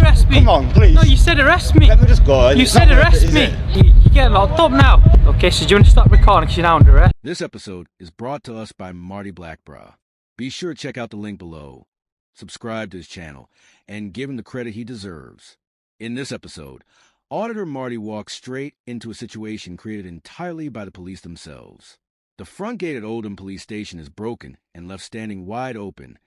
arrest me. Come on, please. No, you said arrest me. Let me just go. You It's said not worth arrest it, is me. it? You're getting locked up now. Okay, so do you want to stop recording because you're now under arrest? This episode is brought to us by Marty Blackbra. Be sure to check out the link below, subscribe to his channel, and give him the credit he deserves. In this episode, Auditor Marty walks straight into a situation created entirely by the police themselves. The front gate at Oldham Police Station is broken and left standing wide open,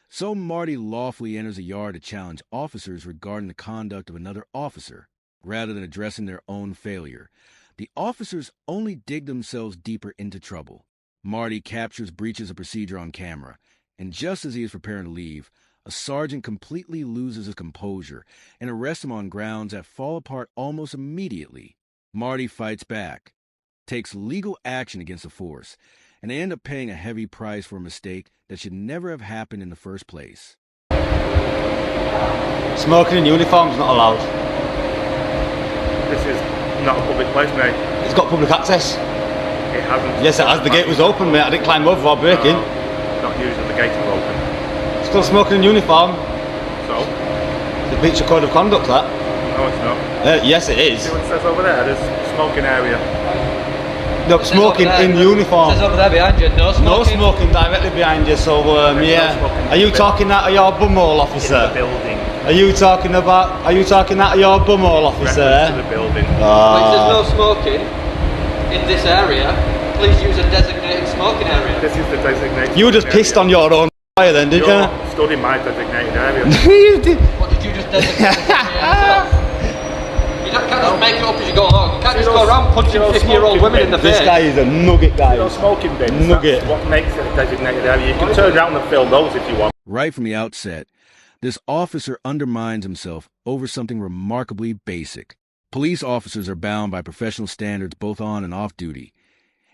so Marty lawfully enters a yard to challenge officers regarding the conduct of another officer, rather than addressing their own failure. The officers only dig themselves deeper into trouble. Marty captures breaches of procedure on camera, and just as he is preparing to leave, a sergeant completely loses his composure and arrests him on grounds that fall apart almost immediately. Marty fights back, takes legal action against the force, and they end up paying a heavy price for a mistake that should never have happened in the first place. Smoking in uniform is not allowed. This is not a public place, mate. It's got public access. It hasn't. Yes, it has. The gate was open, mate. I didn't climb over or break in. Not usually the gates are open. Still smoking in uniform. So? The breach of code of conduct, that. No, it's not. Yes, it is. See what it says over there? There's a smoking area. No, smoking in uniform. It says over there behind you, no smoking. No smoking directly behind you, so yeah. No smoking. Are you talking that at your bumhole, In officer? the building. Are you talking that at your bumhole, officer? Reference to the building. But it says no smoking in this area. Please use a designated smoking area. This is the designated. You just pissed on your own fire then, didn't You're stood in my designated area. you? You did. What did you just designate this area yourself? You can't just make it up as you go along. You can't just go around punching 50-year-old women in the face. This guy is a nugget, guy. No smoking bins. Nugget. That's what makes it a designated area. You can turn around and film those if you want. Right from the outset, this officer undermines himself over something remarkably basic. Police officers are bound by professional standards both on and off duty.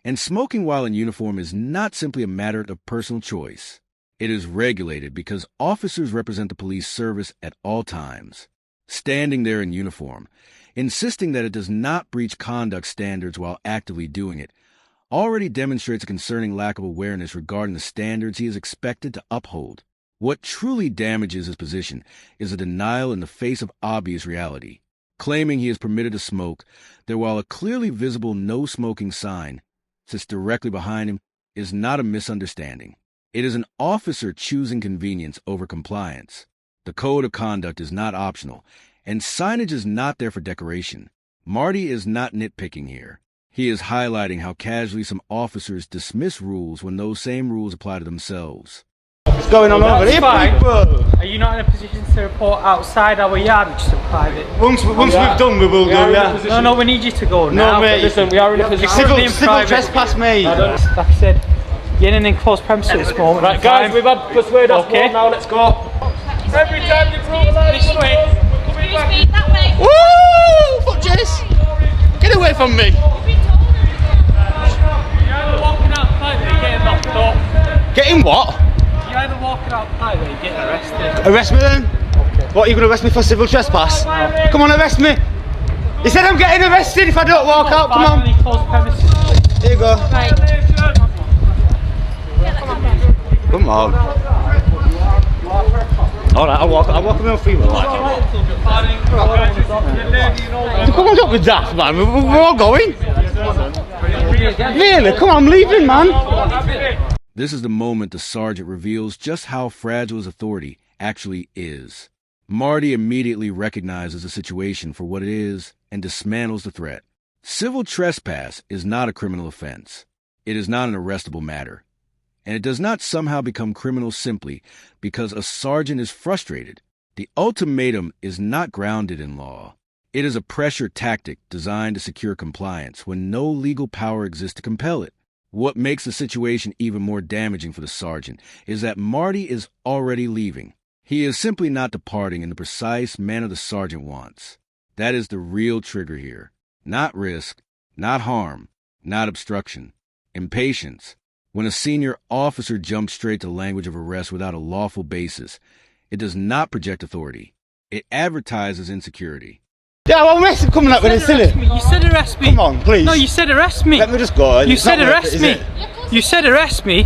And smoking while in uniform is not simply a matter of personal choice. It is regulated because officers represent the police service at all times. Standing there in uniform, insisting that it does not breach conduct standards while actively doing it, already demonstrates a concerning lack of awareness regarding the standards he is expected to uphold. What truly damages his position is a denial in the face of obvious reality. Claiming he is permitted to smoke, that while a clearly visible no smoking sign sits directly behind him, is not a misunderstanding. It is an officer choosing convenience over compliance. The code of conduct is not optional, and signage is not there for decoration. Marty is not nitpicking here. He is highlighting how casually some officers dismiss rules when those same rules apply to themselves. What's going on over here, fine. people? Are you not in a position to report outside our yard, which is a private? Once we've done, we will go, yeah. No, we need you to go now. No, mate. Listen, we are in a position. Civil in private. trespass, mate. Like I said, you're in an enclosed premise at this moment. Right, guys, we've had persuade us Okay. now, let's go. Every time you prove a lie, This way. That way. Woo! Foot chase! Get away from me! You're either walking out private or you're getting locked up. Getting what? You're either walking out private or you're getting arrested. Arrest me then? Okay. What, are you going to arrest me for civil trespass? Come on, arrest me! He said I'm getting arrested if I don't walk out, come on! Enclosed premises. Here you go. Right. Come on. Alright, I'll walk my own free will. Come on, don't be daft, man. We're all going. Really? Come on, I'm leaving, man. This is the moment the sergeant reveals just how fragile his authority actually is. Marty immediately recognizes the situation for what it is and dismantles the threat. Civil trespass is not a criminal offense. It is not an arrestable matter. And it does not somehow become criminal simply because a sergeant is frustrated. The ultimatum is not grounded in law. It is a pressure tactic designed to secure compliance when no legal power exists to compel it. What makes the situation even more damaging for the sergeant is that Marty is already leaving. He is simply not departing in the precise manner the sergeant wants. That is the real trigger here. Not risk, not harm, not obstruction. Impatience. When a senior officer jumps straight to language of arrest without a lawful basis, it does not project authority. It advertises insecurity. Yeah, well, arrest him coming up with it, silly. You said arrest me. Come on, please. No, you said arrest me. Let me just go. You It's said not worth arrest it, is me. it? You said arrest me.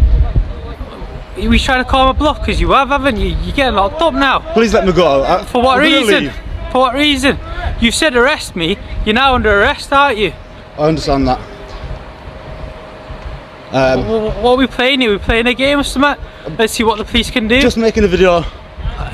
Are we trying to call my bluff? Because you have, haven't you? You're getting locked up now. Please let me go. For what I'm gonna reason? leave. For what reason? You said arrest me. You're now under arrest, aren't you? I understand that. What are we playing here? Are we playing a game or something? Let's see what the police can do. Just making a video.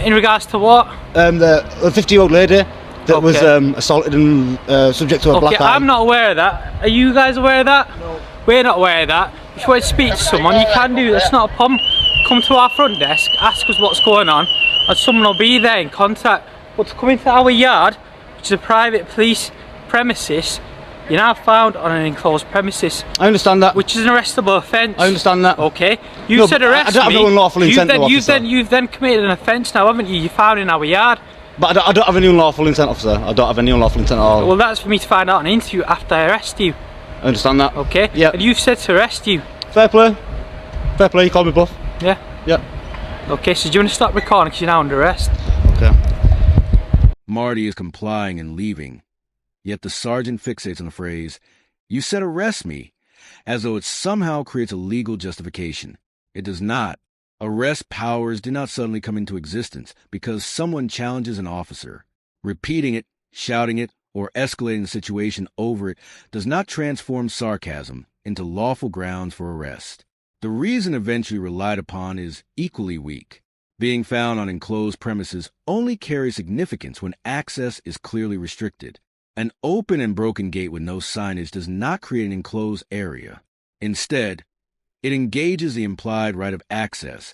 In regards to what? The 50-year-old lady that was assaulted and subject to a black eye. I'm not aware of that. Are you guys aware of that? No. We're not aware of that. If you want to speak to someone, you can do. That's not a problem. Come to our front desk, ask us what's going on, and someone will be there in contact. But to come into our yard, which is a private police premises, you're now found on an enclosed premises. I understand that. Which is an arrestable offence. I understand that. Okay. You said arrest me. I don't have no unlawful intent, though, officer. You've then committed an offence now, haven't you? You're found in our yard. But I don't have any unlawful intent, officer. I don't have any unlawful intent at all. Well, that's for me to find out in an interview after I arrest you. I understand that. Okay. Yeah. And you've said to arrest you. Fair play. Fair play. You called me bluff. Yeah. Yeah. Okay. So do you want to stop recording because you're now under arrest? Okay. Marty is complying and leaving. Yet the sergeant fixates on the phrase, "You said arrest me," as though it somehow creates a legal justification. It does not. Arrest powers do not suddenly come into existence because someone challenges an officer. Repeating it, shouting it, or escalating the situation over it does not transform sarcasm into lawful grounds for arrest. The reason eventually relied upon is equally weak. Being found on enclosed premises only carries significance when access is clearly restricted. An open and broken gate with no signage does not create an enclosed area. Instead, it engages the implied right of access,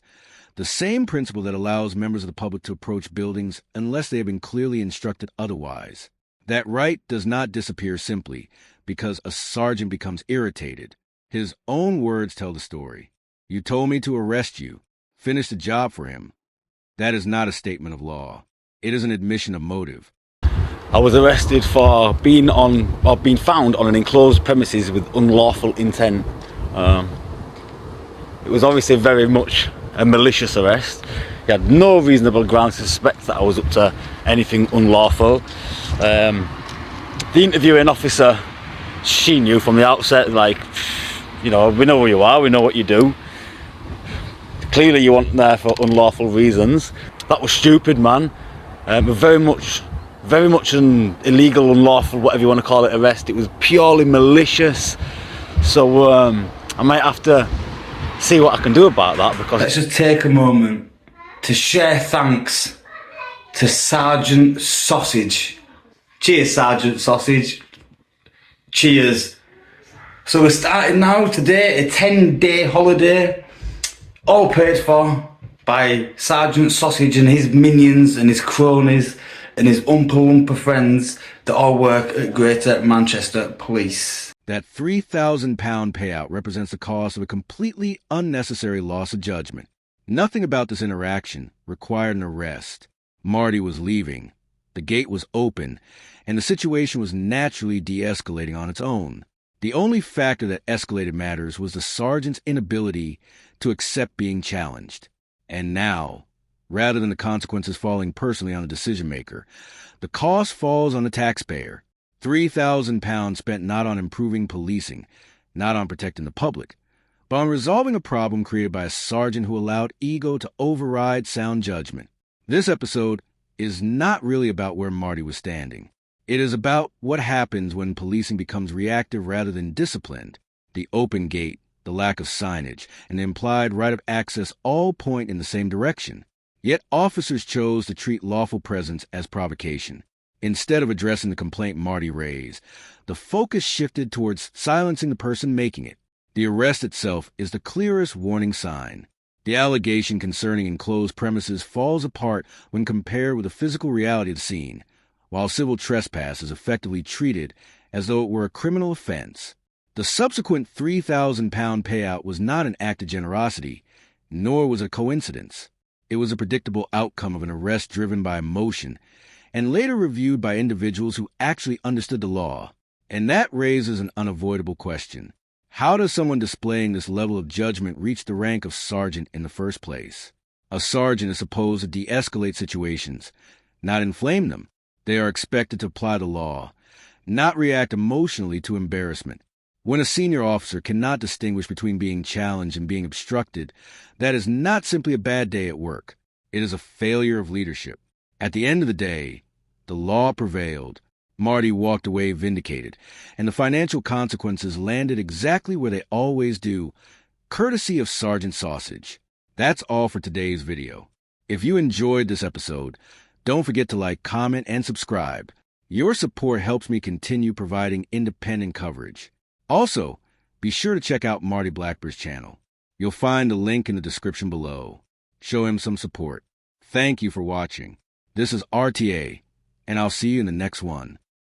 the same principle that allows members of the public to approach buildings unless they have been clearly instructed otherwise. That right does not disappear simply because a sergeant becomes irritated. His own words tell the story. "You told me to arrest you. Finish the job for him." That is not a statement of law. It is an admission of motive. I was arrested for being found on an enclosed premises with unlawful intent. It was obviously very much a malicious arrest. He had no reasonable grounds to suspect that I was up to anything unlawful. The interviewing officer, she knew from the outset, like, you know, we know who you are, we know what you do. Clearly you weren't there for unlawful reasons. That was stupid, man. Very much an illegal, unlawful, whatever you want to call it, arrest. It was purely malicious. So I might have to see what I can do about that, because... Let's just take a moment to share thanks to Sergeant Sausage. Cheers, Sergeant Sausage. Cheers. So we're starting now today, a 10-day holiday, all paid for by Sergeant Sausage and his minions and his cronies and his Oompa friends that all work at Greater Manchester Police. That £3,000 payout represents the cost of a completely unnecessary loss of judgment. Nothing about this interaction required an arrest. Marty was leaving. The gate was open, and the situation was naturally de-escalating on its own. The only factor that escalated matters was the sergeant's inability to accept being challenged. And now, rather than the consequences falling personally on the decision-maker, the cost falls on the taxpayer. £3,000 spent not on improving policing, not on protecting the public, but on resolving a problem created by a sergeant who allowed ego to override sound judgment. This episode is not really about where Marty was standing. It is about what happens when policing becomes reactive rather than disciplined. The open gate, the lack of signage, and the implied right of access all point in the same direction. Yet officers chose to treat lawful presence as provocation. Instead of addressing the complaint Marty raised, the focus shifted towards silencing the person making it. The arrest itself is the clearest warning sign. The allegation concerning enclosed premises falls apart when compared with the physical reality of the scene, while civil trespass is effectively treated as though it were a criminal offense. The subsequent £3,000 payout was not an act of generosity, nor was it a coincidence. It was a predictable outcome of an arrest driven by emotion, and later reviewed by individuals who actually understood the law. And that raises an unavoidable question. How does someone displaying this level of judgment reach the rank of sergeant in the first place? A sergeant is supposed to de-escalate situations, not inflame them. They are expected to apply the law, not react emotionally to embarrassment. When a senior officer cannot distinguish between being challenged and being obstructed, that is not simply a bad day at work. It is a failure of leadership. At the end of the day, The law prevailed. Marty walked away vindicated, and the financial consequences landed exactly where they always do, courtesy of Sergeant Sausage. That's all for today's video. If you enjoyed this episode, don't forget to like, comment, and subscribe. Your support helps me continue providing independent coverage. Also, be sure to check out Marty Blackbird's channel. You'll find the link in the description below. Show him some support. Thank you for watching. This is RTA, and I'll see you in the next one.